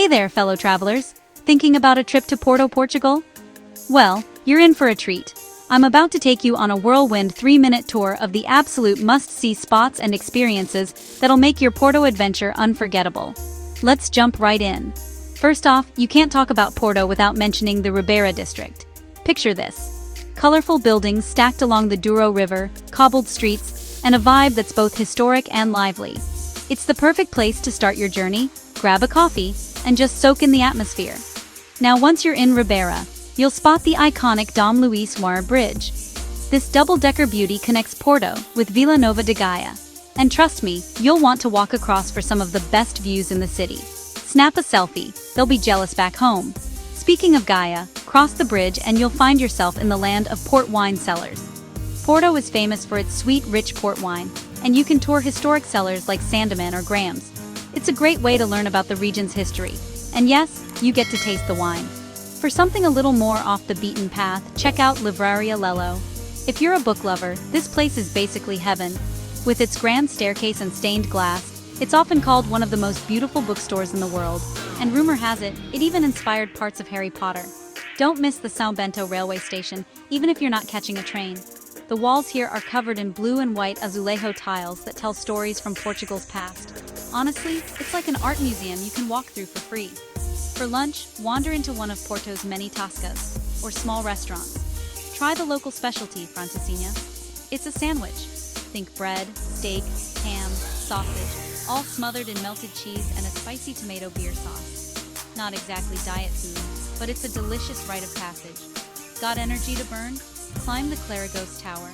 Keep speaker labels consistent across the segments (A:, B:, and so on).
A: Hey there, fellow travelers. Thinking about a trip to Porto, Portugal? Well, you're in for a treat. I'm about to take you on a whirlwind 3-minute tour of the absolute must-see spots and experiences that'll make your Porto adventure unforgettable. Let's jump right in. First off, you can't talk about Porto without mentioning the Ribeira District. Picture this. Colorful buildings stacked along the Douro River, cobbled streets, and a vibe that's both historic and lively. It's the perfect place to start your journey, grab a coffee, and just soak in the atmosphere. Now once you're in Ribeira, you'll spot the iconic Dom Luís I Bridge. This double-decker beauty connects Porto with Vila Nova de Gaia. And trust me, you'll want to walk across for some of the best views in the city. Snap a selfie, they'll be jealous back home. Speaking of Gaia, cross the bridge and you'll find yourself in the land of port wine cellars. Porto is famous for its sweet, rich port wine, and you can tour historic cellars like Sandeman or Graham's. It's a great way to learn about the region's history. And yes, you get to taste the wine. For something a little more off the beaten path, check out Livraria Lello. If you're a book lover, this place is basically heaven. With its grand staircase and stained glass, it's often called one of the most beautiful bookstores in the world, and rumor has it, it even inspired parts of Harry Potter. Don't miss the São Bento railway station, even if you're not catching a train. The walls here are covered in blue and white azulejo tiles that tell stories from Portugal's past. Honestly, it's like an art museum you can walk through for free. For lunch, wander into one of Porto's many tascas, or small restaurants. Try the local specialty, francesinha. It's a sandwich. Think bread, steak, ham, sausage, all smothered in melted cheese and a spicy tomato beer sauce. Not exactly diet food, but it's a delicious rite of passage. Got energy to burn? Climb the Claragos Tower.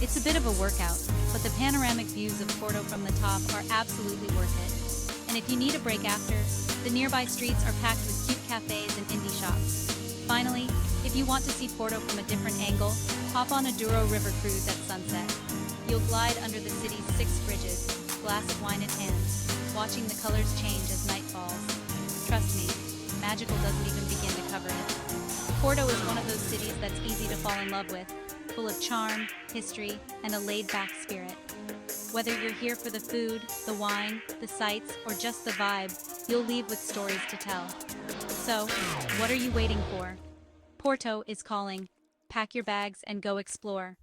A: It's a bit of a workout, but the panoramic views of Porto from the top are absolutely worth it. And if you need a break after, the nearby streets are packed with cute cafes and indie shops. Finally, if you want to see Porto from a different angle, hop on a Douro River cruise at sunset. You'll glide under the city's 6 bridges, glass of wine in hand, watching the colors change as night falls. Trust me, magical doesn't even begin to cover it. Porto is one of those cities that's easy to fall in love with, full of charm, history, and a laid-back spirit. Whether you're here for the food, the wine, the sights, or just the vibe, you'll leave with stories to tell. So, what are you waiting for? Porto is calling. Pack your bags and go explore.